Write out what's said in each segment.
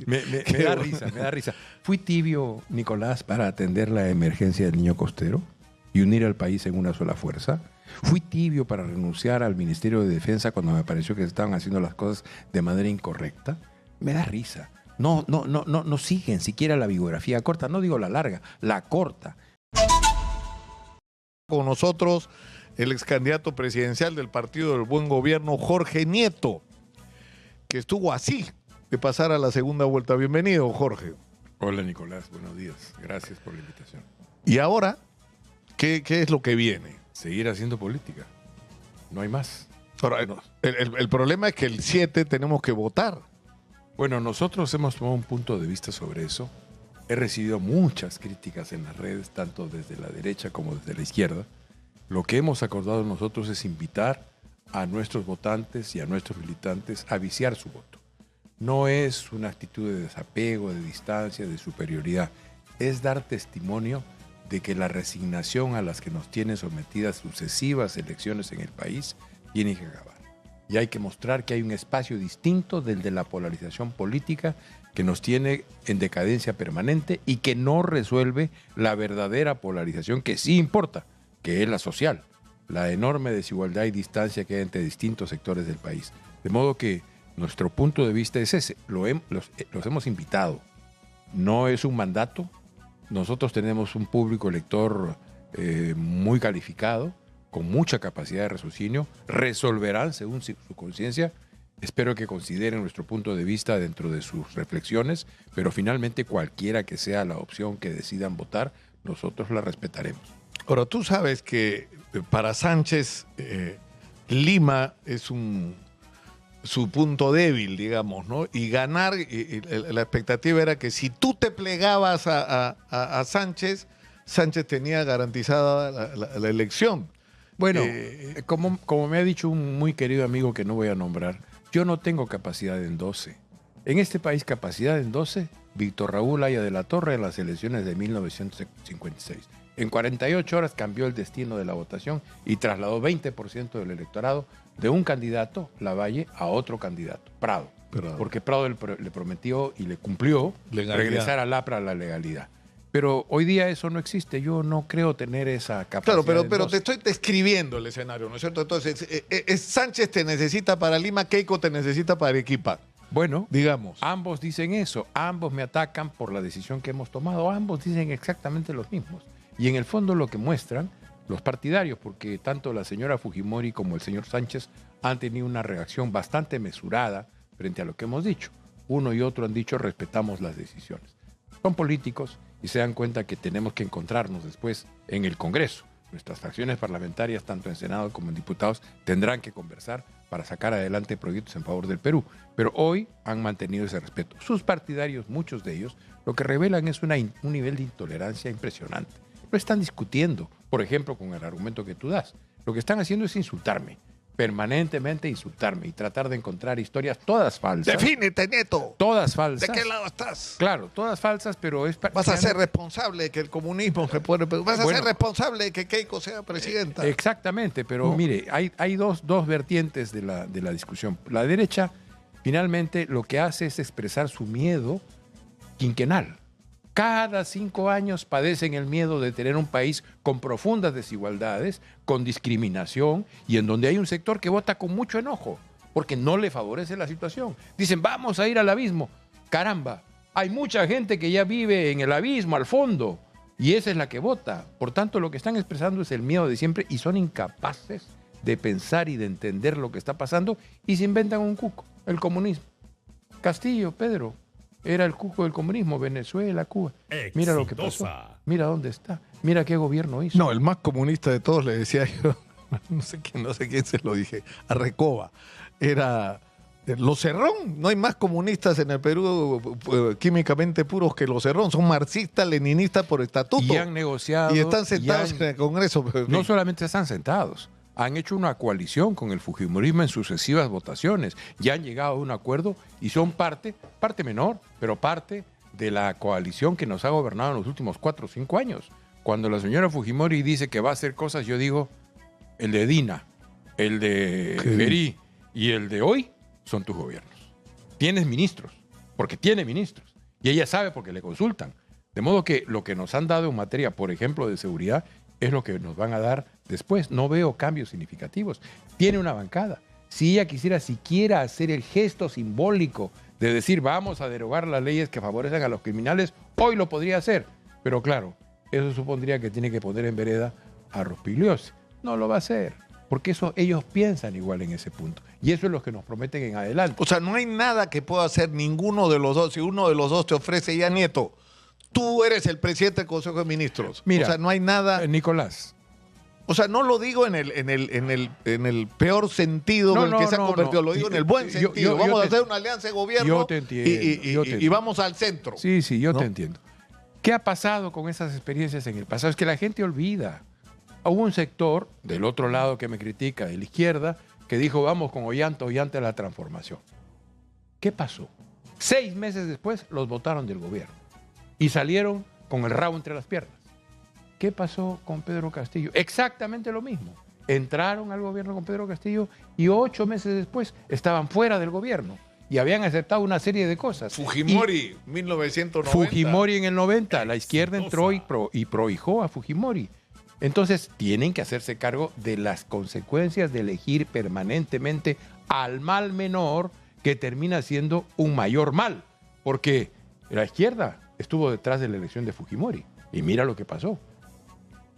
Me da risa, me da risa. Fui tibio, Nicolás, para atender la emergencia del niño costero y unir al país en una sola fuerza. Fui tibio para renunciar al Ministerio de Defensa cuando me pareció que estaban haciendo las cosas de manera incorrecta. Me da risa. No siguen siquiera la biografía corta, no digo la larga, la corta. Con nosotros el ex candidato presidencial del Partido del Buen Gobierno, Jorge Nieto, que estuvo así de pasar a la segunda vuelta. Bienvenido, Jorge. Hola, Nicolás, buenos días. Gracias por la invitación. ¿Y ahora qué es lo que viene? Seguir haciendo política. No hay más. Ahora, el problema es que el 7 tenemos que votar. Bueno, nosotros hemos tomado un punto de vista sobre eso. He recibido muchas críticas en las redes, tanto desde la derecha como desde la izquierda. Lo que hemos acordado nosotros es invitar a nuestros votantes y a nuestros militantes a viciar su voto. No es una actitud de desapego, de distancia, de superioridad. Es dar testimonio de que la resignación a las que nos tienen sometidas sucesivas elecciones en el país tiene que acabar. Y hay que mostrar que hay un espacio distinto del de la polarización política que nos tiene en decadencia permanente y que no resuelve la verdadera polarización que sí importa, que es la social, la enorme desigualdad y distancia que hay entre distintos sectores del país. De modo que nuestro punto de vista es ese, los hemos invitado, no es un mandato. Nosotros tenemos un público elector muy calificado, con mucha capacidad de raciocinio, resolverán según su conciencia. Espero que consideren nuestro punto de vista dentro de sus reflexiones, pero finalmente cualquiera que sea la opción que decidan votar, nosotros la respetaremos. Ahora, tú sabes que para Sánchez, Lima es su punto débil, digamos, ¿no? Y ganar, la expectativa era que si tú te plegabas a Sánchez, Sánchez tenía garantizada la elección. Bueno, como me ha dicho un muy querido amigo que no voy a nombrar, yo no tengo capacidad en 12. En este país, capacidad en 12, Víctor Raúl Haya de la Torre en las elecciones de 1956. En 48 horas cambió el destino de la votación y trasladó 20% del electorado de un candidato, Lavalle, a otro candidato, Prado. Porque Prado le prometió y le cumplió regresar al APRA a la legalidad. Pero hoy día eso no existe. Yo no creo tener esa capacidad. Claro, pero te estoy describiendo el escenario, ¿no es cierto? Entonces, Sánchez te necesita para Lima, Keiko te necesita para Arequipa. Bueno, digamos. Ambos dicen eso. Ambos me atacan por la decisión que hemos tomado. Ambos dicen exactamente los mismos. Y en el fondo lo que muestran los partidarios, porque tanto la señora Fujimori como el señor Sánchez han tenido una reacción bastante mesurada frente a lo que hemos dicho. Uno y otro han dicho respetamos las decisiones. Son políticos y se dan cuenta que tenemos que encontrarnos después en el Congreso. Nuestras fracciones parlamentarias, tanto en Senado como en diputados, tendrán que conversar para sacar adelante proyectos en favor del Perú. Pero hoy han mantenido ese respeto. Sus partidarios, muchos de ellos, lo que revelan es un nivel de intolerancia impresionante. No están discutiendo, por ejemplo, con el argumento que tú das. Lo que están haciendo es insultarme, permanentemente insultarme y tratar de encontrar historias todas falsas. ¡Defínete, Nieto! Todas falsas. ¿De qué lado estás? Claro, todas falsas, pero es... Vas a ser responsable de que el comunismo se puede... Vas a ser responsable de que Keiko sea presidenta. Exactamente, pero mire, hay dos vertientes de la discusión. La derecha, finalmente, lo que hace es expresar su miedo quinquenal. Cada 5 años padecen el miedo de tener un país con profundas desigualdades, con discriminación y en donde hay un sector que vota con mucho enojo porque no le favorece la situación. Dicen, vamos a ir al abismo. Caramba, hay mucha gente que ya vive en el abismo, al fondo, y esa es la que vota. Por tanto, lo que están expresando es el miedo de siempre y son incapaces de pensar y de entender lo que está pasando y se inventan un cuco, el comunismo. Castillo, Pedro, era el cuco del comunismo, Venezuela, Cuba. Mira lo que pasó, mira dónde está, mira qué gobierno hizo. No, el más comunista de todos, le decía yo, no sé quién se lo dije, a Recoba, era Los Cerrón. No hay más comunistas en el Perú químicamente puros que Los Cerrón. Son marxistas, leninistas por estatuto. Y han negociado. Y están sentados en el Congreso. No solamente están sentados, han hecho una coalición con el fujimorismo en sucesivas votaciones. Ya han llegado a un acuerdo y son parte menor, pero parte de la coalición que nos ha gobernado en los últimos 4 o 5 años. Cuando la señora Fujimori dice que va a hacer cosas, yo digo, el de Dina, el de Gerí y el de hoy son tus gobiernos. tienes ministros, porque tiene ministros, y ella sabe porque le consultan. De modo que lo que nos han dado en materia, por ejemplo, de seguridad, es lo que nos van a dar después. No veo cambios significativos. Tiene una bancada. Si ella quisiera siquiera hacer el gesto simbólico de decir vamos a derogar las leyes que favorecen a los criminales, hoy lo podría hacer. Pero claro, eso supondría que tiene que poner en vereda a Rospigliosi. No lo va a hacer, porque eso ellos piensan igual en ese punto. Y eso es lo que nos prometen en adelante. O sea, no hay nada que pueda hacer ninguno de los dos. Si uno de los dos te ofrece, ya Nieto, tú eres el presidente del Consejo de Ministros. Mira, o sea, no hay nada. Nicolás. O sea, no lo digo en el peor sentido en el que se ha convertido, lo digo en el buen sentido. Vamos a hacer una alianza de gobierno yo te entiendo, y vamos al centro. Sí, yo ¿no? te entiendo. ¿Qué ha pasado con esas experiencias en el pasado? Es que la gente olvida. Hubo un sector del otro lado que me critica, de la izquierda, que dijo vamos con Ollanta a la transformación. ¿Qué pasó? 6 meses después los votaron del gobierno y salieron con el rabo entre las piernas. ¿Qué pasó con Pedro Castillo? Exactamente lo mismo. Entraron al gobierno con Pedro Castillo y 8 meses después estaban fuera del gobierno y habían aceptado una serie de cosas. Fujimori, 1990. Fujimori en el 90. La izquierda entró y prohijó a Fujimori. Entonces tienen que hacerse cargo de las consecuencias de elegir permanentemente al mal menor que termina siendo un mayor mal. Porque la izquierda estuvo detrás de la elección de Fujimori y mira lo que pasó.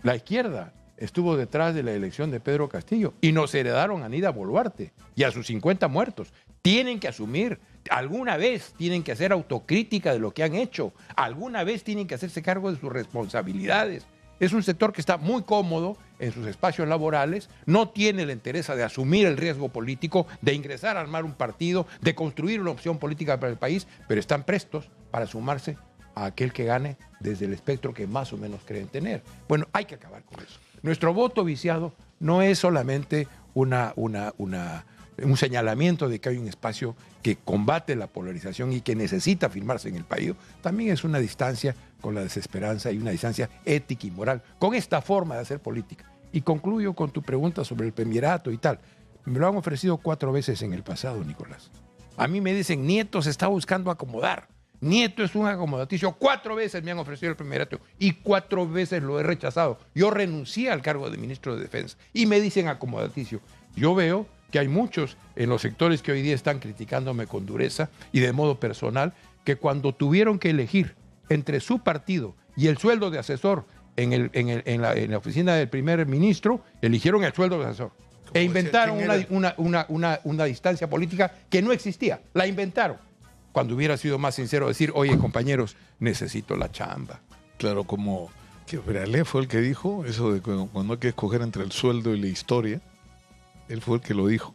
La izquierda estuvo detrás de la elección de Pedro Castillo y nos heredaron a Aníbal Boluarte y a sus 50 muertos. Tienen que asumir, alguna vez tienen que hacer autocrítica de lo que han hecho, alguna vez tienen que hacerse cargo de sus responsabilidades. Es un sector que está muy cómodo en sus espacios laborales, no tiene la interés de asumir el riesgo político, de ingresar a armar un partido, de construir una opción política para el país, pero están prestos para sumarse a aquel que gane desde el espectro que más o menos creen tener. Bueno, hay que acabar con eso. Nuestro voto viciado no es solamente un señalamiento de que hay un espacio que combate la polarización y que necesita firmarse en el país, también es una distancia con la desesperanza y una distancia ética y moral con esta forma de hacer política. Y concluyo con tu pregunta sobre el premierato y tal. Me lo han ofrecido 4 veces en el pasado, Nicolás. A mí me dicen, Nieto se está buscando acomodar. Nieto es un acomodaticio. 4 veces me han ofrecido el premierato y 4 veces lo he rechazado. Yo renuncié al cargo de ministro de Defensa y me dicen acomodaticio. Yo veo que hay muchos en los sectores que hoy día están criticándome con dureza y de modo personal, que cuando tuvieron que elegir entre su partido y el sueldo de asesor en la oficina del primer ministro, eligieron el sueldo de asesor. E inventaron una distancia política que no existía. La inventaron. Cuando hubiera sido más sincero decir, oye, compañeros, necesito la chamba. Claro, como que Prealé fue el que dijo eso de cuando hay que escoger entre el sueldo y la historia. Él fue el que lo dijo.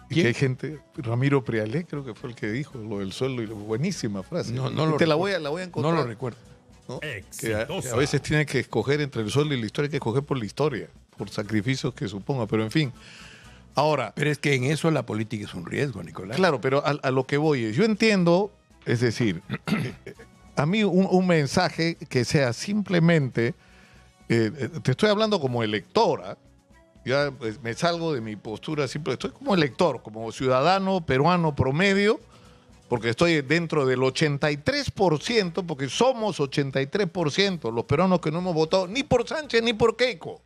Y ¿Quién? que hay gente, Ramiro Prealé creo que fue el que dijo lo del sueldo. Y buenísima frase. No la voy a encontrar. No lo recuerdo. ¿No? Que a veces tiene que escoger entre el sueldo y la historia, hay que escoger por la historia, por sacrificios que suponga, pero en fin. Ahora, pero es que en eso la política es un riesgo, Nicolás. Claro, pero a lo que voy es, yo entiendo, es decir, a mí un mensaje que sea simplemente, te estoy hablando como electora, ya pues, me salgo de mi postura simple, estoy como elector, como ciudadano peruano promedio, porque estoy dentro del 83%, porque somos 83% los peruanos que no hemos votado ni por Sánchez ni por Keiko.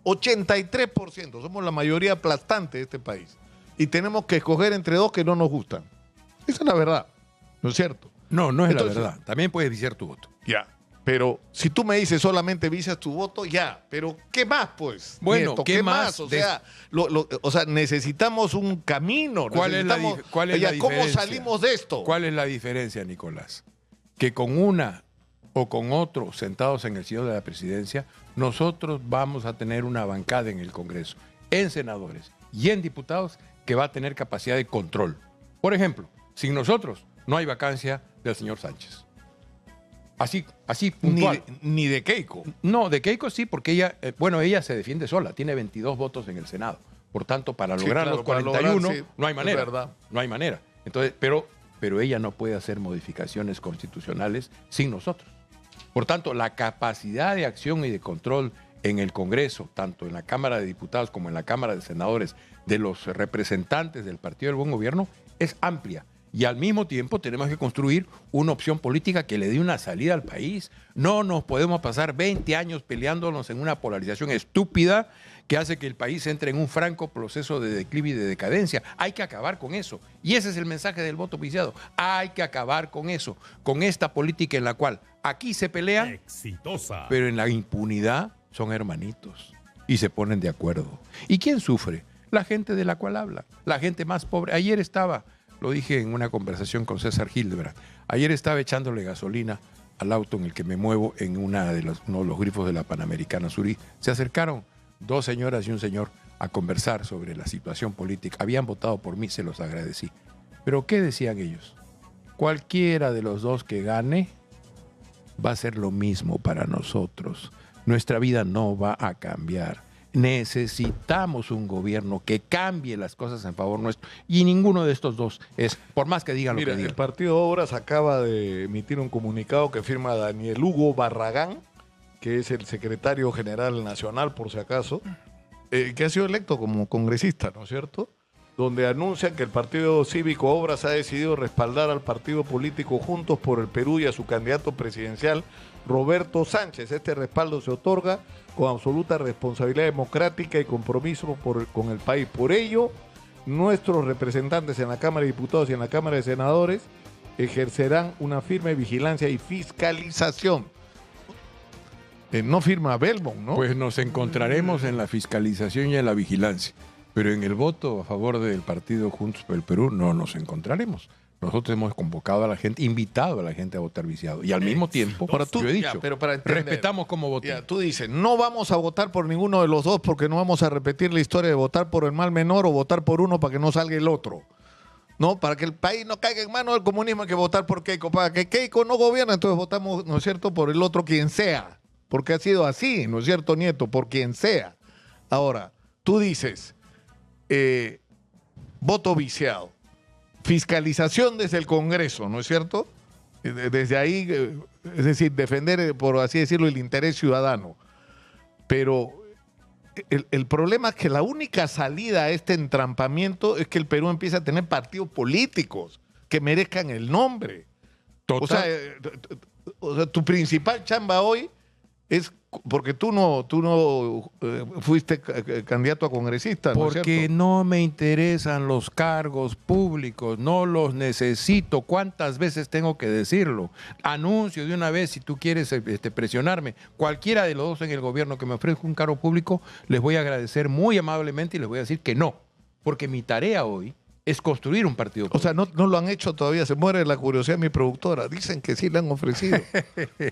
83%, somos la mayoría aplastante de este país. Y tenemos que escoger entre dos que no nos gustan. Esa es la verdad, ¿no es cierto? No es Entonces, la verdad. También puedes viciar tu voto. Ya, pero si tú me dices solamente vicias tu voto, ya. Pero ¿qué más, pues? Bueno, Nieto? ¿qué más? O sea, necesitamos un camino. ¿Cuál es la diferencia? ¿Cómo salimos de esto? ¿Cuál es la diferencia, Nicolás? Que con una o con otro sentados en el sillón de la presidencia, nosotros vamos a tener una bancada en el Congreso, en senadores y en diputados que va a tener capacidad de control. Por ejemplo, sin nosotros no hay vacancia del señor Sánchez. Así puntual. Ni de Keiko. No, de Keiko sí, porque ella se defiende sola, tiene 22 votos en el Senado. Por tanto, para lograr los 41 no hay manera. Es verdad. No hay manera. Entonces, pero ella no puede hacer modificaciones constitucionales sin nosotros. Por tanto, la capacidad de acción y de control en el Congreso, tanto en la Cámara de Diputados como en la Cámara de Senadores, de los representantes del Partido del Buen Gobierno, es amplia. Y al mismo tiempo tenemos que construir una opción política que le dé una salida al país. No nos podemos pasar 20 años peleándonos en una polarización estúpida que hace que el país entre en un franco proceso de declive y de decadencia. Hay que acabar con eso. Y ese es el mensaje del voto viciado. Hay que acabar con eso, con esta política en la cual aquí se pelean, Exitosa. pero en la impunidad son hermanitos y se ponen de acuerdo. ¿Y quién sufre? La gente de la cual habla, la gente más pobre. Ayer estaba, lo dije en una conversación con César Hildebrand, ayer estaba echándole gasolina al auto en el que me muevo en uno de los grifos de la Panamericana Sur. Se acercaron 2 señoras y un señor a conversar sobre la situación política. Habían votado por mí, se los agradecí. Pero ¿qué decían ellos? Cualquiera de los 2 que gane va a ser lo mismo para nosotros. Nuestra vida no va a cambiar. Necesitamos un gobierno que cambie las cosas en favor nuestro. Y ninguno de estos 2 es, por más que digan lo Mira, que digan. el Partido Obras acaba de emitir un comunicado que firma Daniel Hugo Barragán, que es el secretario general nacional, por si acaso, que ha sido electo como congresista, ¿no es cierto? Donde anuncian que el Partido Cívico Obras ha decidido respaldar al partido político Juntos por el Perú y a su candidato presidencial, Roberto Sánchez. Este respaldo se otorga con absoluta responsabilidad democrática y compromiso con el país. Por ello, nuestros representantes en la Cámara de Diputados y en la Cámara de Senadores ejercerán una firme vigilancia y fiscalización. No firma Belmont, ¿no? Pues nos encontraremos en la fiscalización y en la vigilancia. Pero en el voto a favor del partido Juntos por el Perú no nos encontraremos. Nosotros hemos convocado a la gente, invitado a la gente a votar viciado. Y al mismo tiempo, Ahora tú, yo he dicho, ya, pero para entender, respetamos cómo voten. ya, tú dices, no vamos a votar por ninguno de los 2 porque no vamos a repetir la historia de votar por el mal menor o votar por uno para que no salga el otro. No, para que el país no caiga en manos del comunismo hay que votar por Keiko. Para que Keiko no gobierne, entonces votamos, ¿no es cierto?, por el otro quien sea. Porque ha sido así, ¿no es cierto, Nieto? Por quien sea. Ahora, tú dices, voto viciado, fiscalización desde el Congreso, ¿no es cierto? Desde ahí, es decir, defender, por así decirlo, el interés ciudadano. Pero el problema es que la única salida a este entrampamiento es que el Perú empiece a tener partidos políticos que merezcan el nombre. Total. O sea, tu principal chamba hoy es porque tú no fuiste candidato a congresista, ¿no es Porque cierto? no me interesan los cargos públicos, no los necesito. ¿Cuántas veces tengo que decirlo? Anuncio de una vez, si tú quieres presionarme, cualquiera de los 2 en el gobierno que me ofrezca un cargo público, les voy a agradecer muy amablemente y les voy a decir que no. Porque mi tarea hoy es construir un partido O político. sea, no lo han hecho todavía, se muere la curiosidad de mi productora. Dicen que sí le han ofrecido.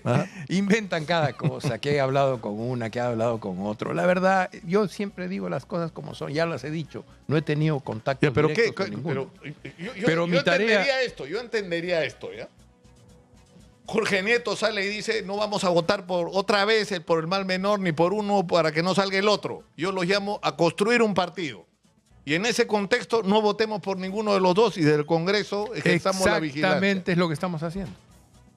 ¿Ah? Inventan cada cosa, que he hablado con una, que he hablado con otro. La verdad, yo siempre digo las cosas como son, ya las he dicho. No he tenido contacto Ya, pero directos ¿qué? con ninguno. Pero mi tarea... yo entendería esto, ¿ya? Jorge Nieto sale y dice, no vamos a votar por otra vez por el mal menor ni por uno para que no salga el otro. Yo los llamo a construir un partido. Y en ese contexto no votemos por ninguno de los 2 y del Congreso ejerzamos la vigilancia. Exactamente es lo que estamos haciendo.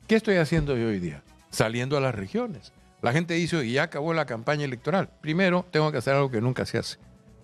¿Qué estoy haciendo yo hoy día? Saliendo a las regiones. La gente dice, y ya acabó la campaña electoral. Primero, tengo que hacer algo que nunca se hace.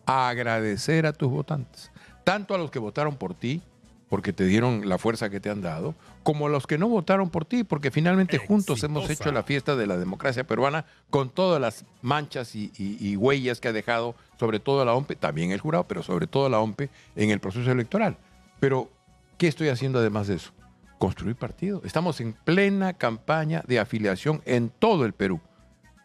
Agradecer a tus votantes. Tanto a los que votaron por ti, porque te dieron la fuerza que te han dado, como a los que no votaron por ti, porque finalmente juntos hemos hecho la fiesta de la democracia peruana con todas las manchas y huellas que ha dejado, sobre todo la OMPE, también el jurado, pero sobre todo la OMPE en el proceso electoral. Pero, ¿qué estoy haciendo además de eso? Construir partido. Estamos en plena campaña de afiliación en todo el Perú.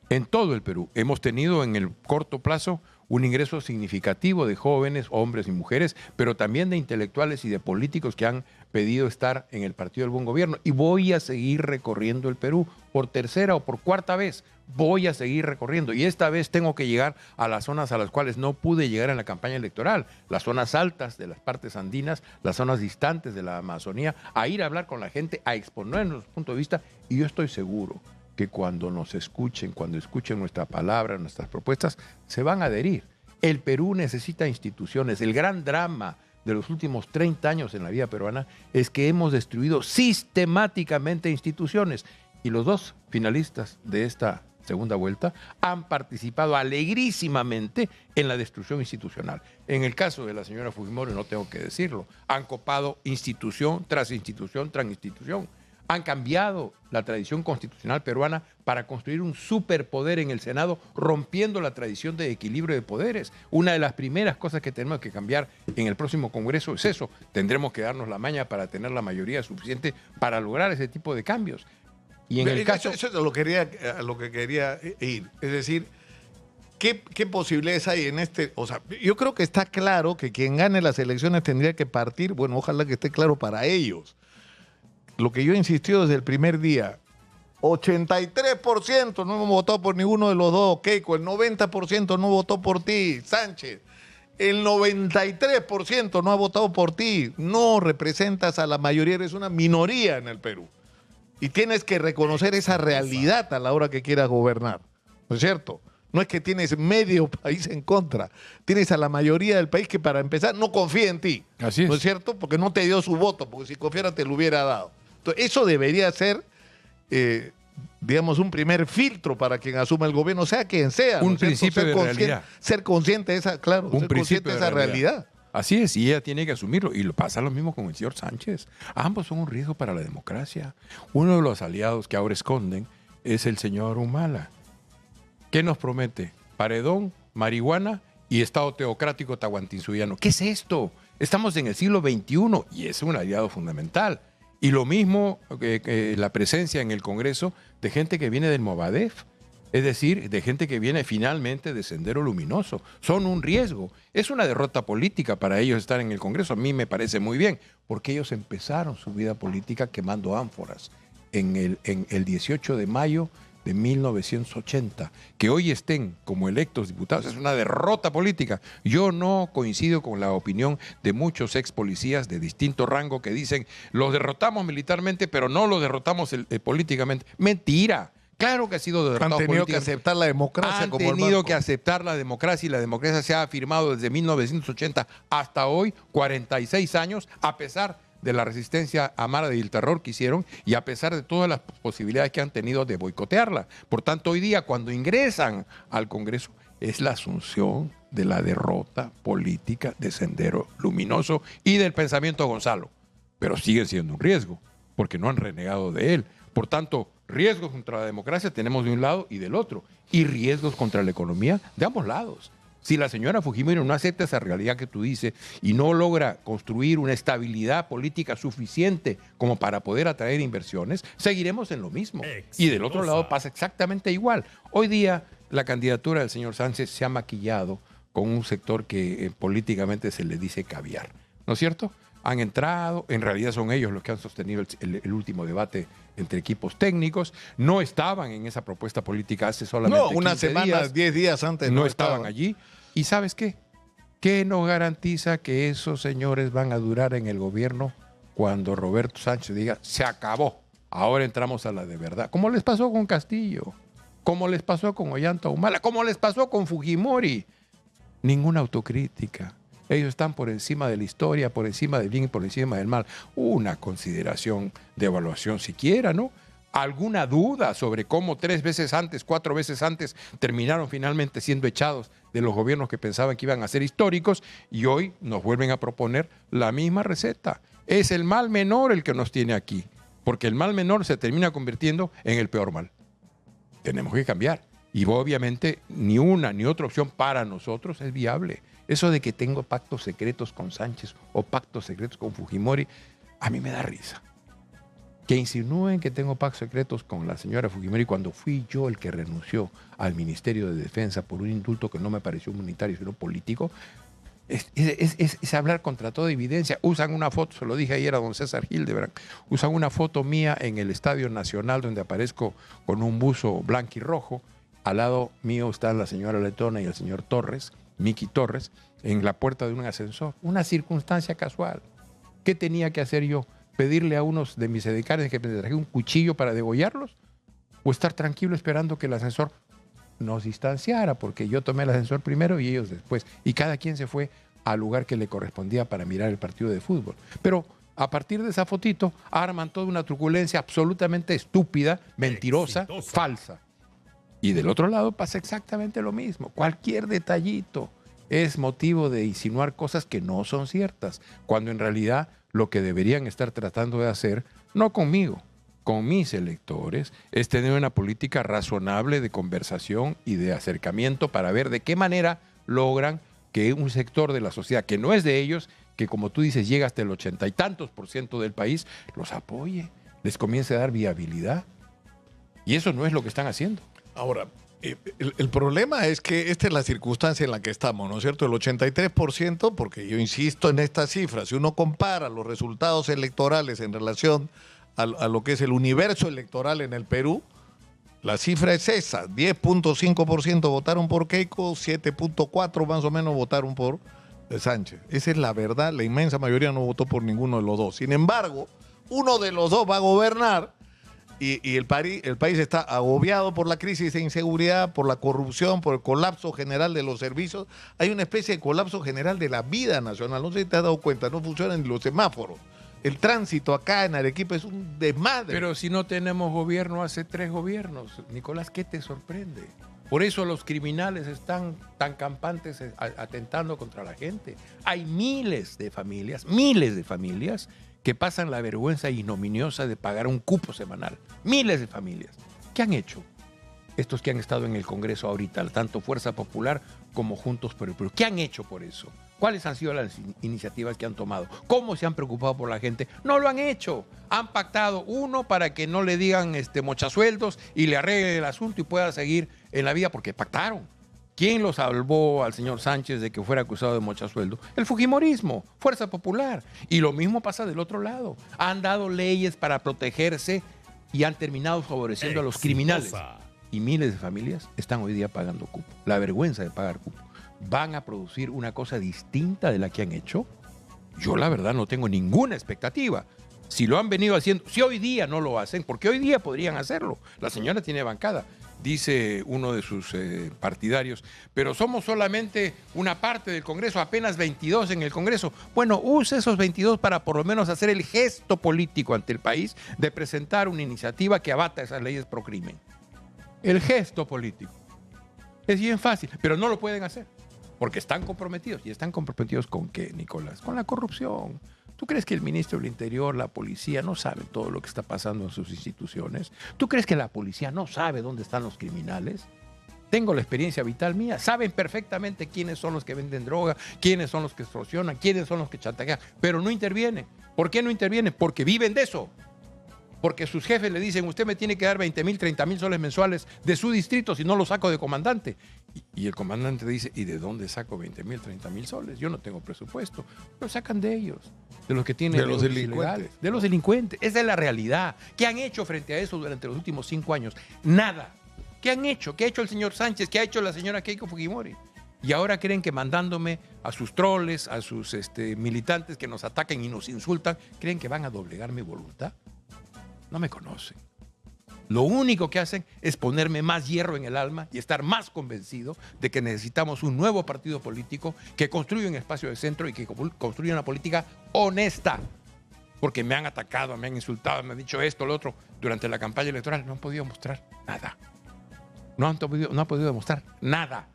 En todo el Perú. Hemos tenido en el corto plazo un ingreso significativo de jóvenes, hombres y mujeres, pero también de intelectuales y de políticos que han pedido estar en el Partido del Buen Gobierno. Y voy a seguir recorriendo el Perú por tercera o por cuarta vez. Voy a seguir recorriendo. Y esta vez tengo que llegar a las zonas a las cuales no pude llegar en la campaña electoral. Las zonas altas de las partes andinas, las zonas distantes de la Amazonía, a ir a hablar con la gente, a exponer nuestro punto de vista. Y yo estoy seguro que cuando nos escuchen, cuando escuchen nuestra palabra, nuestras propuestas, se van a adherir. El Perú necesita instituciones. El gran drama de los últimos 30 años en la vida peruana es que hemos destruido sistemáticamente instituciones. Y los 2 finalistas de esta segunda vuelta, han participado alegrísimamente en la destrucción institucional. En el caso de la señora Fujimori, no tengo que decirlo, han copado institución tras institución tras institución. Han cambiado la tradición constitucional peruana para construir un superpoder en el Senado, rompiendo la tradición de equilibrio de poderes. Una de las primeras cosas que tenemos que cambiar en el próximo Congreso es eso. Tendremos que darnos la maña para tener la mayoría suficiente para lograr ese tipo de cambios. Y en el caso... Eso es a lo que quería ir. Es decir, ¿qué posibilidades hay en este? O sea, yo creo que está claro que quien gane las elecciones tendría que partir, bueno, ojalá que esté claro para ellos. Lo que yo he insistido desde el primer día, 83% no hemos votado por ninguno de los dos, Keiko, el 90% no votó por ti, Sánchez, el 93% no ha votado por ti, no representas a la mayoría, eres una minoría en el Perú. Y tienes que reconocer esa realidad a la hora que quieras gobernar, ¿no es cierto? No es que tienes medio país en contra, tienes a la mayoría del país que para empezar no confía en ti, Así es. ¿no es cierto? Porque no te dio su voto, porque si confiara te lo hubiera dado. Entonces, eso debería ser, digamos, un primer filtro para quien asuma el gobierno, sea quien sea. Un ¿no es cierto? principio de realidad. Ser consciente de esa, claro, Un ser consciente principio de de esa realidad. Así es, y ella tiene que asumirlo. Y lo pasa lo mismo con el señor Sánchez. Ambos son un riesgo para la democracia. Uno de los aliados que ahora esconden es el señor Humala. ¿Qué nos promete? Paredón, marihuana y Estado teocrático tahuantinsuyiano. ¿Qué es esto? Estamos en el siglo XXI y es un aliado fundamental. Y lo mismo que la presencia en el Congreso de gente que viene del Movadef, es decir, de gente que viene finalmente de Sendero Luminoso. Son un riesgo. Es una derrota política para ellos estar en el Congreso. A mí me parece muy bien, porque ellos empezaron su vida política quemando ánforas en el 18 de mayo de 1980. Que hoy estén como electos diputados es una derrota política. Yo no coincido con la opinión de muchos ex policías de distinto rango que dicen los derrotamos militarmente, pero no los derrotamos políticamente. Mentira. Claro que ha sido derrotado. Han tenido que aceptar la democracia como el Han tenido marco. que aceptar la democracia y la democracia se ha afirmado desde 1980 hasta hoy, 46 años, a pesar de la resistencia amara y el terror que hicieron y a pesar de todas las posibilidades que han tenido de boicotearla. Por tanto, hoy día, cuando ingresan al Congreso, es la asunción de la derrota política de Sendero Luminoso y del pensamiento Gonzalo. Pero siguen siendo un riesgo, porque no han renegado de él. Por tanto, riesgos contra la democracia tenemos de un lado y del otro, y riesgos contra la economía de ambos lados. Si la señora Fujimori no acepta esa realidad que tú dices y no logra construir una estabilidad política suficiente como para poder atraer inversiones, seguiremos en lo mismo. Y del otro lado pasa exactamente igual. Hoy día la candidatura del señor Sánchez se ha maquillado con un sector que políticamente se le dice caviar, ¿no es cierto? Han entrado, en realidad son ellos los que han sostenido el último debate entre equipos técnicos, no estaban en esa propuesta política hace solamente No, una 15 semana, días. 10 días antes. No estaban allí. ¿Y sabes qué? ¿Qué nos garantiza que esos señores van a durar en el gobierno cuando Roberto Sánchez diga, se acabó, ahora entramos a la de verdad? Como les pasó con Castillo, como les pasó con Ollanta Humala, como les pasó con Fujimori. Ninguna autocrítica. Ellos están por encima de la historia, por encima del bien y por encima del mal. Una consideración de evaluación siquiera, ¿no? Alguna duda sobre cómo 3 veces antes, 4 veces antes terminaron finalmente siendo echados de los gobiernos que pensaban que iban a ser históricos y hoy nos vuelven a proponer la misma receta. Es el mal menor el que nos tiene aquí, porque el mal menor se termina convirtiendo en el peor mal. Tenemos que cambiar y obviamente ni una ni otra opción para nosotros es viable. Eso de que tengo pactos secretos con Sánchez o pactos secretos con Fujimori, a mí me da risa. Que insinúen que tengo pactos secretos con la señora Fujimori cuando fui yo el que renunció al Ministerio de Defensa por un indulto que no me pareció humanitario, sino político, es hablar contra toda evidencia. Usan una foto, se lo dije ayer a don César Hildebrand, usan una foto mía en el Estadio Nacional donde aparezco con un buzo blanco y rojo. Al lado mío están la señora Letona y el señor Torres, Miki Torres, en la puerta de un ascensor. Una circunstancia casual. ¿Qué tenía que hacer yo? ¿Pedirle a unos de mis edecales que me trajera un cuchillo para degollarlos? ¿O estar tranquilo esperando que el ascensor nos distanciara? Porque yo tomé el ascensor primero y ellos después. Y cada quien se fue al lugar que le correspondía para mirar el partido de fútbol. Pero a partir de esa fotito arman toda una truculencia absolutamente estúpida, mentirosa, falsa. Y del otro lado pasa exactamente lo mismo. Cualquier detallito es motivo de insinuar cosas que no son ciertas, cuando en realidad lo que deberían estar tratando de hacer, no conmigo, con mis electores, es tener una política razonable de conversación y de acercamiento para ver de qué manera logran que un sector de la sociedad que no es de ellos, que como tú dices llega hasta el 80 y tantos % del país, los apoye, les comience a dar viabilidad. Y eso no es lo que están haciendo. Ahora, el problema es que esta es la circunstancia en la que estamos, ¿no es cierto? El 83%, porque yo insisto en esta cifra, si uno compara los resultados electorales en relación a lo que es el universo electoral en el Perú, la cifra es esa, 10.5% votaron por Keiko, 7.4% más o menos votaron por Sánchez. Esa es la verdad, la inmensa mayoría no votó por ninguno de los dos. Sin embargo, uno de los dos va a gobernar y el país está agobiado por la crisis de inseguridad, por la corrupción, por el colapso general de los servicios. Hay una especie de colapso general de la vida nacional. No sé si te has dado cuenta, no funcionan los semáforos. El tránsito acá en Arequipa es un desmadre. Pero si no tenemos gobierno hace 3 gobiernos, Nicolás, ¿qué te sorprende? Por eso los criminales están tan campantes atentando contra la gente. Hay miles de familias que pasan la vergüenza ignominiosa de pagar un cupo semanal. Miles de familias. ¿Qué han hecho estos que han estado en el Congreso ahorita, tanto Fuerza Popular como Juntos por el Perú? ¿Qué han hecho por eso? ¿Cuáles han sido las iniciativas que han tomado? ¿Cómo se han preocupado por la gente? No lo han hecho. Han pactado uno para que no le digan mochasueldos y le arregle el asunto y pueda seguir en la vida porque pactaron. ¿Quién lo salvó al señor Sánchez de que fuera acusado de mochasueldo? El fujimorismo, Fuerza Popular. Y lo mismo pasa del otro lado. Han dado leyes para protegerse y han terminado favoreciendo a los criminales. Y miles de familias están hoy día pagando cupo. La vergüenza de pagar cupo. ¿Van a producir una cosa distinta de la que han hecho? Yo la verdad no tengo ninguna expectativa. Si lo han venido haciendo, si hoy día no lo hacen, porque hoy día podrían hacerlo. La señora tiene bancada, dice uno de sus partidarios, pero somos solamente una parte del Congreso, apenas 22 en el Congreso. Bueno, use esos 22 para por lo menos hacer el gesto político ante el país de presentar una iniciativa que abata esas leyes pro crimen. El gesto político. Es bien fácil, pero no lo pueden hacer. Porque están comprometidos. ¿Y están comprometidos con qué, Nicolás? Con la corrupción. ¿Tú crees que el ministro del Interior, la policía, no sabe todo lo que está pasando en sus instituciones? ¿Tú crees que la policía no sabe dónde están los criminales? Tengo la experiencia vital mía. Saben perfectamente quiénes son los que venden droga, quiénes son los que extorsionan, quiénes son los que chantajean, pero no intervienen. ¿Por qué no intervienen? Porque viven de eso. Porque sus jefes le dicen, usted me tiene que dar 20,000, 30,000 soles mensuales de su distrito, si no lo saco de comandante. Y el comandante dice, ¿y de dónde saco 20,000, 30,000 soles? Yo no tengo presupuesto. Lo sacan de ellos, de los que tienen de los delincuentes. De los delincuentes. Esa es la realidad. ¿Qué han hecho frente a eso durante los últimos 5 años? Nada. ¿Qué han hecho? ¿Qué ha hecho el señor Sánchez? ¿Qué ha hecho la señora Keiko Fujimori? Y ahora creen que mandándome a sus troles, a sus militantes que nos atacan y nos insultan, ¿creen que van a doblegar mi voluntad? No me conocen. Lo único que hacen es ponerme más hierro en el alma y estar más convencido de que necesitamos un nuevo partido político que construya un espacio de centro y que construya una política honesta. Porque me han atacado, me han insultado, me han dicho esto, lo otro. Durante la campaña electoral no han podido mostrar nada. No han podido demostrar nada.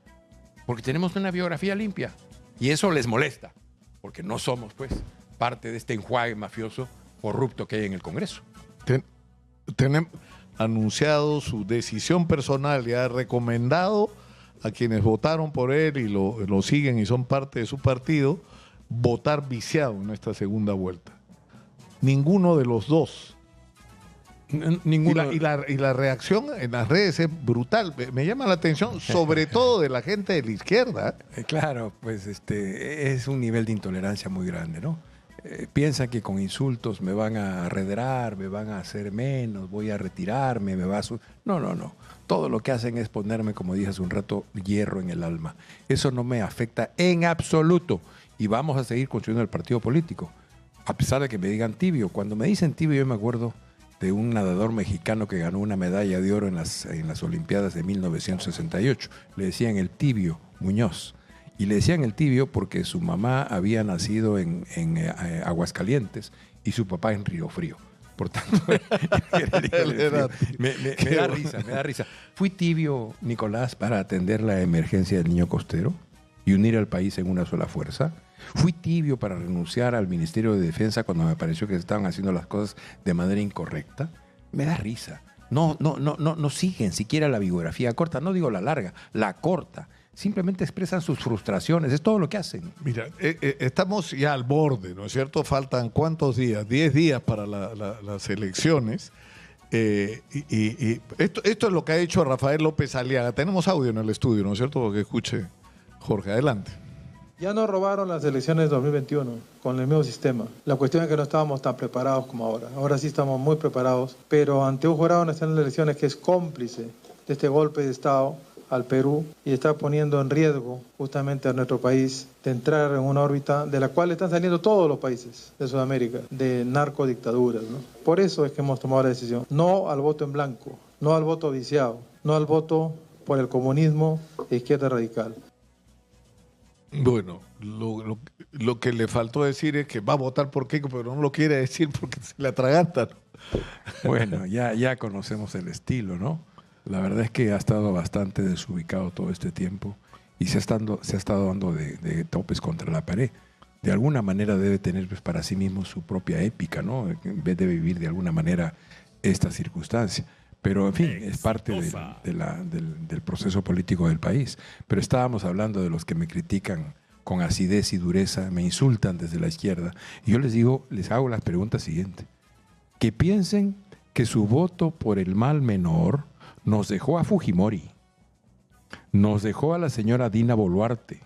Porque tenemos una biografía limpia. Y eso les molesta. Porque no somos, pues, parte de este enjuague mafioso corrupto que hay en el Congreso. Tenemos anunciado su decisión personal y ha recomendado a quienes votaron por él y lo siguen y son parte de su partido votar viciado en esta segunda vuelta. Ninguno de los dos. Ninguno. Y la reacción en las redes es brutal. Me llama la atención, sobre todo de la gente de la izquierda. Claro, pues es un nivel de intolerancia muy grande, ¿no? Piensan que con insultos me van a arredrar, me van a hacer menos, voy a retirarme, me va a... No. Todo lo que hacen es ponerme, como dije hace un rato, hierro en el alma. Eso no me afecta en absoluto. Y vamos a seguir construyendo el partido político. A pesar de que me digan tibio. Cuando me dicen tibio, yo me acuerdo de un nadador mexicano que ganó una medalla de oro en las Olimpiadas de 1968. Le decían el Tibio Muñoz. Y le decían el tibio porque su mamá había nacido en Aguascalientes y su papá en Río Frío. Por tanto, me da risa, me da risa. ¿Fui tibio, Nicolás, para atender la emergencia del niño costero y unir al país en una sola fuerza? ¿Fui tibio para renunciar al Ministerio de Defensa cuando me pareció que se estaban haciendo las cosas de manera incorrecta? Me da risa. No siguen siquiera la biografía corta, no digo la larga, la corta. Simplemente expresan sus frustraciones, es todo lo que hacen. Mira, estamos ya al borde, ¿no es cierto? Faltan ¿cuántos días? 10 días para las elecciones. Y esto es lo que ha hecho Rafael López Aliaga. Tenemos audio en el estudio, ¿no es cierto? Lo que escuche Jorge, adelante. Ya nos robaron las elecciones 2021 con el mismo sistema. La cuestión es que no estábamos tan preparados como ahora. Ahora sí estamos muy preparados, pero ante un jurado nacional de elecciones que es cómplice de este golpe de Estado al Perú y está poniendo en riesgo justamente a nuestro país de entrar en una órbita de la cual están saliendo todos los países de Sudamérica, de narcodictaduras, ¿no? Por eso es que hemos tomado la decisión. No al voto en blanco, no al voto viciado, no al voto por el comunismo e izquierda radical. Bueno, lo que le faltó decir es que va a votar por Keiko, pero no lo quiere decir porque se le atraganta. Bueno, ya conocemos el estilo, ¿no? La verdad es que ha estado bastante desubicado todo este tiempo y se ha estado dando de topes contra la pared. De alguna manera debe tener pues, para sí mismo su propia épica, ¿no? En vez de vivir de alguna manera esta circunstancia. Pero, en fin, es parte del proceso político del país. Pero estábamos hablando de los que me critican con acidez y dureza, me insultan desde la izquierda. Y yo les hago las preguntas siguientes. Que piensen que su voto por el mal menor nos dejó a Fujimori, nos dejó a la señora Dina Boluarte,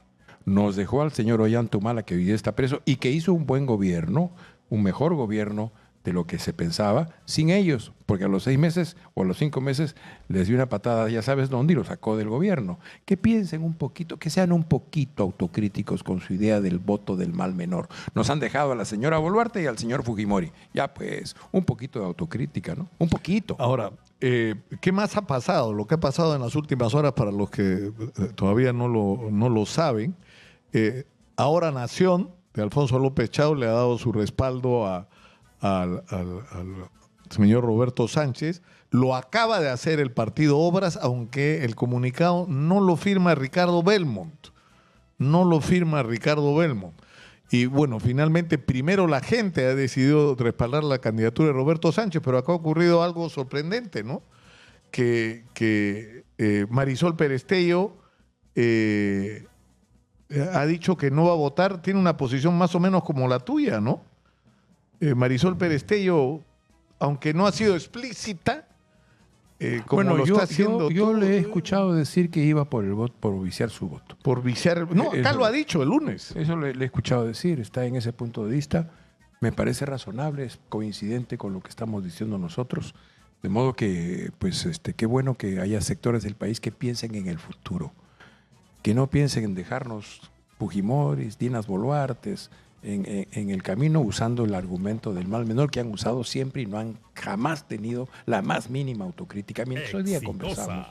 nos dejó al señor Ollantumala, que hoy día está preso, y que hizo un buen gobierno, un mejor gobierno de lo que se pensaba, sin ellos, porque a los 6 meses o a los 5 meses les dio una patada, ya sabes dónde, y lo sacó del gobierno. Que piensen un poquito, que sean un poquito autocríticos con su idea del voto del mal menor. Nos han dejado a la señora Boluarte y al señor Fujimori. Ya pues, un poquito de autocrítica, ¿no? Un poquito. Ahora, ¿qué más ha pasado? Lo que ha pasado en las últimas horas, para los que todavía no lo saben, ahora Nación de Alfonso López Chao le ha dado su respaldo al señor Roberto Sánchez. Lo acaba de hacer el partido Obras, aunque el comunicado no lo firma Ricardo Belmont. No lo firma Ricardo Belmont. Y bueno, finalmente primero la gente ha decidido respaldar la candidatura de Roberto Sánchez, pero acá ha ocurrido algo sorprendente, ¿no? Que Marisol Perestello ha dicho que no va a votar, tiene una posición más o menos como la tuya, ¿no? Marisol Perestello, aunque no ha sido explícita, como bueno, lo está haciendo yo le he escuchado decir que iba por el voto, por viciar su voto. por viciar. No, acá lo ha dicho el lunes. Eso le he escuchado decir, está en ese punto de vista. Me parece razonable, es coincidente con lo que estamos diciendo nosotros. De modo que, pues, qué bueno que haya sectores del país que piensen en el futuro. Que no piensen en dejarnos Fujimoris, Dinas Boluartes en el camino usando el argumento del mal menor que han usado siempre y no han jamás tenido la más mínima autocrítica. Mientras hoy día conversamos,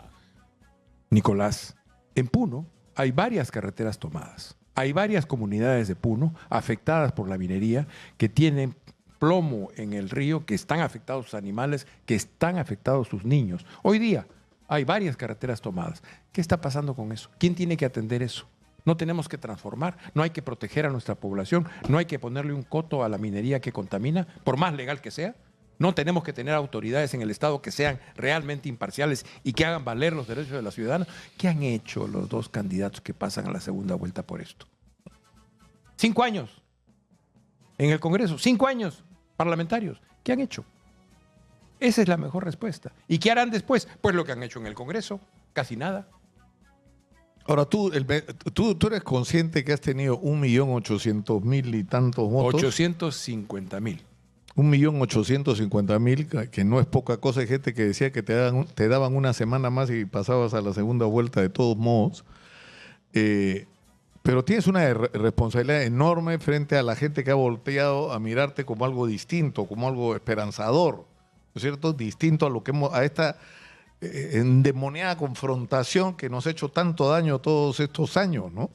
Nicolás, en Puno hay varias carreteras tomadas. Hay varias comunidades de Puno afectadas por la minería que tienen plomo en el río, que están afectados sus animales, que están afectados sus niños. Hoy día hay varias carreteras tomadas. ¿Qué está pasando con eso? ¿Quién tiene que atender eso? No tenemos que transformar, no hay que proteger a nuestra población, no hay que ponerle un coto a la minería que contamina, por más legal que sea. No tenemos que tener autoridades en el Estado que sean realmente imparciales y que hagan valer los derechos de los ciudadanos. ¿Qué han hecho los dos candidatos que pasan a la segunda vuelta por esto? 5 años en el Congreso, 5 años parlamentarios. ¿Qué han hecho? Esa es la mejor respuesta. ¿Y qué harán después? Pues lo que han hecho en el Congreso, casi nada. Ahora, tú eres consciente que has tenido 1.800.000 y tantos votos. 850.000. 1.850.000, que no es poca cosa. Hay gente que decía que te daban una semana más y pasabas a la segunda vuelta de todos modos. Pero tienes una responsabilidad enorme frente a la gente que ha volteado a mirarte como algo distinto, como algo esperanzador, ¿no es cierto? Distinto a lo que a esta endemoniada confrontación que nos ha hecho tanto daño todos estos años, ¿no?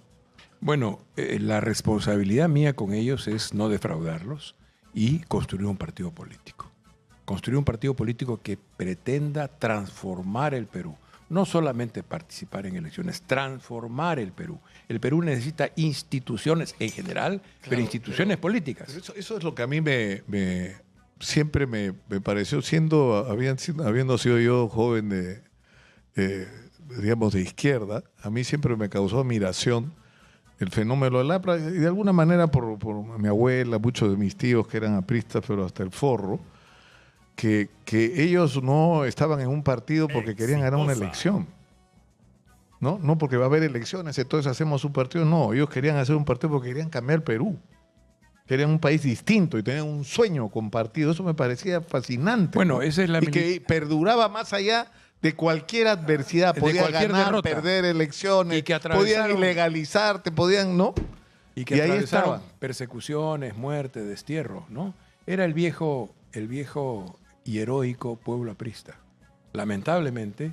Bueno, la responsabilidad mía con ellos es no defraudarlos y construir un partido político. construir un partido político que pretenda transformar el Perú. No solamente participar en elecciones, transformar el Perú. El Perú necesita instituciones en general, pero instituciones políticas. Pero eso es lo que a mí siempre me pareció, habiendo sido yo joven digamos, de izquierda, a mí siempre me causó admiración el fenómeno del APRA, y de alguna manera por mi abuela, muchos de mis tíos que eran apristas, pero hasta el forro, que ellos no estaban en un partido porque querían ganar una elección. No porque va a haber elecciones, entonces hacemos un partido. No, ellos querían hacer un partido porque querían cambiar Perú. Querían un país distinto y tenían un sueño compartido. Eso me parecía fascinante. Bueno, esa es la y que perduraba más allá de cualquier adversidad. Podían ganar, derrota, perder elecciones, y podían ilegalizarte, podían, ¿no? Y que atravesaron persecuciones, muerte, destierro, ¿no? Era el viejo y heroico pueblo aprista. Lamentablemente,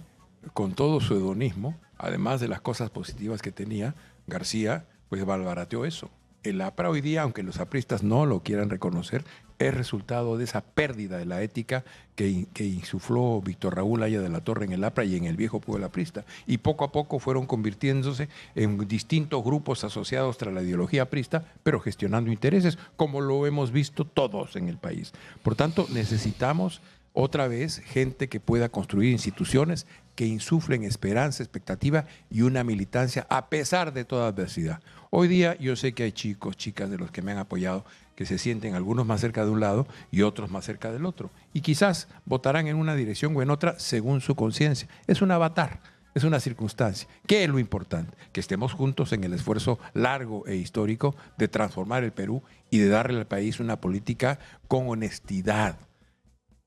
con todo su hedonismo, además de las cosas positivas que tenía, García pues malbarateó eso. El APRA hoy día, aunque los apristas no lo quieran reconocer, es resultado de esa pérdida de la ética que insufló Víctor Raúl Haya de la Torre en el APRA y en el viejo pueblo aprista. Y poco a poco fueron convirtiéndose en distintos grupos asociados tras la ideología aprista, pero gestionando intereses, como lo hemos visto todos en el país. Por tanto, necesitamos otra vez gente que pueda construir instituciones que insuflen esperanza, expectativa y una militancia a pesar de toda adversidad. Hoy día yo sé que hay chicos, chicas de los que me han apoyado que se sienten algunos más cerca de un lado y otros más cerca del otro. Y quizás votarán en una dirección o en otra según su conciencia. Es un avatar, es una circunstancia. ¿Qué es lo importante? Que estemos juntos en el esfuerzo largo e histórico de transformar el Perú y de darle al país una política con honestidad.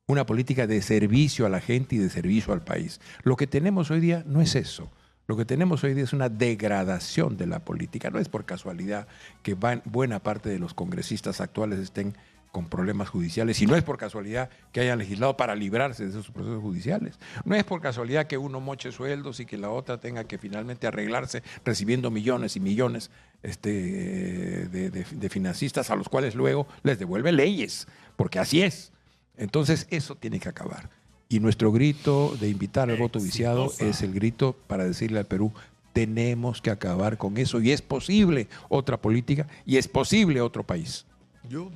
Una política de servicio a la gente y de servicio al país. Lo que tenemos hoy día no es eso. Lo que tenemos hoy día es una degradación de la política. No es por casualidad que buena parte de los congresistas actuales estén con problemas judiciales y no es por casualidad que hayan legislado para librarse de esos procesos judiciales. No es por casualidad que uno moche sueldos y que la otra tenga que finalmente arreglarse recibiendo millones y millones de financistas a los cuales luego les devuelve leyes, porque así es. Entonces eso tiene que acabar. Y nuestro grito de invitar al voto viciado es el grito para decirle al Perú, tenemos que acabar con eso y es posible otra política y es posible otro país. Yo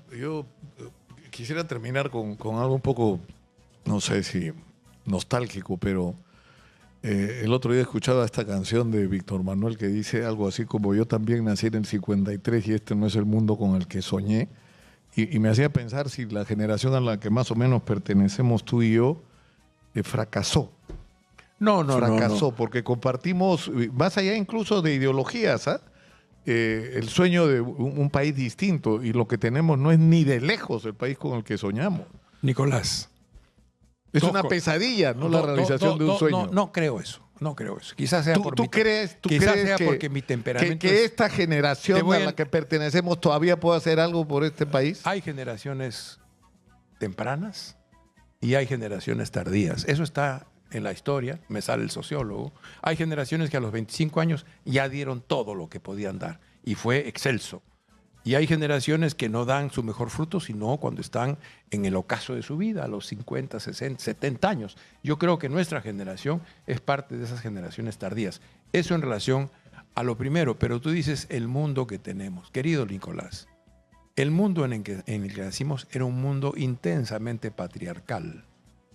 quisiera terminar con algo un poco, no sé si nostálgico, pero el otro día escuchaba esta canción de Víctor Manuel que dice algo así como yo también nací en el 53 y este no es el mundo con el que soñé. Y me hacía pensar si la generación a la que más o menos pertenecemos tú y yo fracasó. Fracasó, porque compartimos, más allá incluso de ideologías, el sueño de un país distinto y lo que tenemos no es ni de lejos el país con el que soñamos. Nicolás. Es una pesadilla, no la realización de un sueño. No creo eso. No creo eso. Quizás sea porque mi temperamento que esta generación a la que pertenecemos todavía puede hacer algo por este país. Hay generaciones tempranas y hay generaciones tardías. Eso está en la historia, me sale el sociólogo. Hay generaciones que a los 25 años ya dieron todo lo que podían dar y fue excelso. Y hay generaciones que no dan su mejor fruto, sino cuando están en el ocaso de su vida, a los 50, 60, 70 años. Yo creo que nuestra generación es parte de esas generaciones tardías. Eso en relación a lo primero, pero tú dices el mundo que tenemos. Querido Nicolás, el mundo en el que nacimos era un mundo intensamente patriarcal.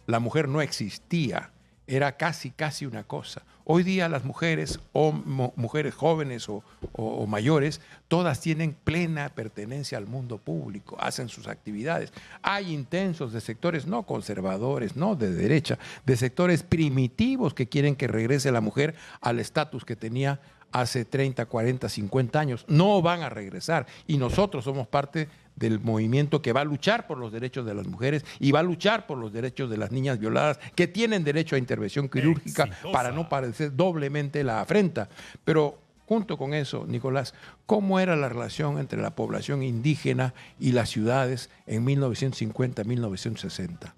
La mujer no existía. Era casi una cosa. Hoy día las mujeres, o mujeres jóvenes o mayores, todas tienen plena pertenencia al mundo público, hacen sus actividades. Hay intensos de sectores no conservadores, no de derecha, de sectores primitivos que quieren que regrese la mujer al estatus que tenía hace 30, 40, 50 años. No van a regresar y nosotros somos parte del movimiento que va a luchar por los derechos de las mujeres y va a luchar por los derechos de las niñas violadas que tienen derecho a intervención quirúrgica para no padecer doblemente la afrenta. Pero junto con eso, Nicolás, ¿cómo era la relación entre la población indígena y las ciudades en 1950, 1960?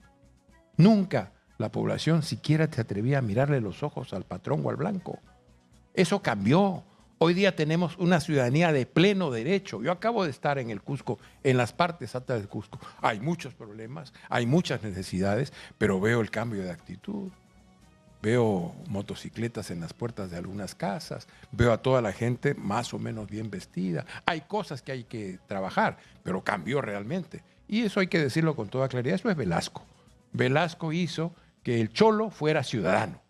Nunca la población siquiera se atrevía a mirarle los ojos al patrón o al blanco. Eso cambió. Hoy día tenemos una ciudadanía de pleno derecho. Yo acabo de estar en el Cusco, en las partes altas del Cusco. Hay muchos problemas, hay muchas necesidades, pero veo el cambio de actitud. Veo motocicletas en las puertas de algunas casas, veo a toda la gente más o menos bien vestida. Hay cosas que hay que trabajar, pero cambió realmente. Y eso hay que decirlo con toda claridad, eso es Velasco. Velasco hizo que el cholo fuera ciudadano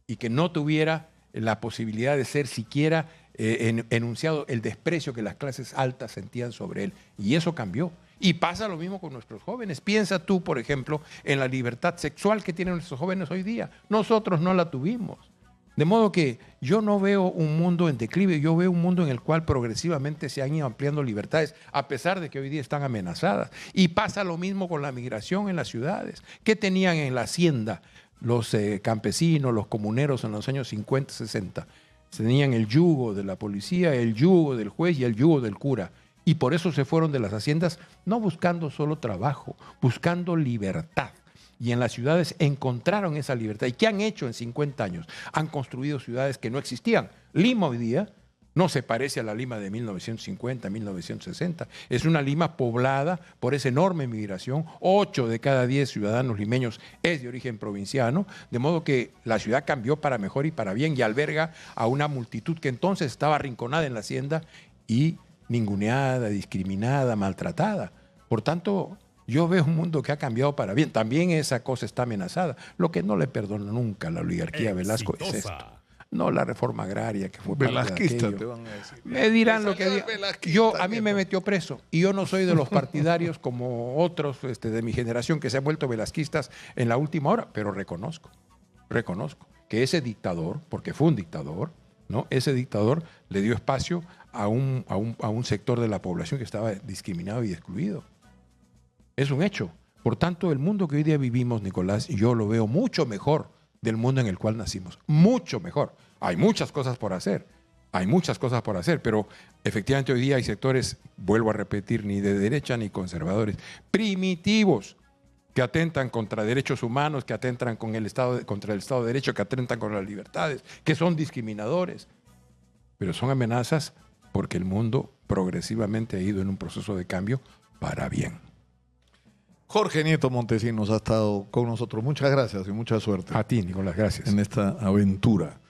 y que no tuviera la posibilidad de ser siquiera enunciado el desprecio que las clases altas sentían sobre él. Y eso cambió. Y pasa lo mismo con nuestros jóvenes. Piensa tú, por ejemplo, en la libertad sexual que tienen nuestros jóvenes hoy día. Nosotros no la tuvimos. De modo que yo no veo un mundo en declive, yo veo un mundo en el cual progresivamente se han ido ampliando libertades, a pesar de que hoy día están amenazadas. Y pasa lo mismo con la migración en las ciudades. ¿Qué tenían en la hacienda los campesinos, los comuneros en los años 50, 60? Tenían el yugo de la policía, el yugo del juez y el yugo del cura. Y por eso se fueron de las haciendas, no buscando solo trabajo, buscando libertad. Y en las ciudades encontraron esa libertad. ¿Y qué han hecho en 50 años? Han construido ciudades que no existían. Lima hoy día no se parece a la Lima de 1950, 1960. Es una Lima poblada por esa enorme migración. 8 de cada 10 ciudadanos limeños es de origen provinciano, de modo que la ciudad cambió para mejor y para bien y alberga a una multitud que entonces estaba arrinconada en la hacienda y ninguneada, discriminada, maltratada. Por tanto, yo veo un mundo que ha cambiado para bien. También esa cosa está amenazada. Lo que no le perdona nunca a la oligarquía Velasco es esto. No la reforma agraria que fue velasquista, te van a decir. Me dirán lo que digan. A mí me metió preso y yo no soy de los partidarios como otros de mi generación que se han vuelto velasquistas en la última hora, pero reconozco que ese dictador, porque fue un dictador, ¿no? Ese dictador le dio espacio a un sector de la población que estaba discriminado y excluido. Es un hecho. Por tanto, el mundo que hoy día vivimos, Nicolás, yo lo veo mucho mejor del mundo en el cual nacimos. Mucho mejor. Hay muchas cosas por hacer. Pero efectivamente hoy día hay sectores, vuelvo a repetir, ni de derecha ni conservadores, primitivos, que atentan contra derechos humanos, que atentan contra el Estado de Derecho, que atentan contra las libertades, que son discriminadores. Pero son amenazas porque el mundo progresivamente ha ido en un proceso de cambio para bien. Jorge Nieto Montesinos ha estado con nosotros. Muchas gracias y mucha suerte. A ti, Nicolás, gracias. En esta aventura.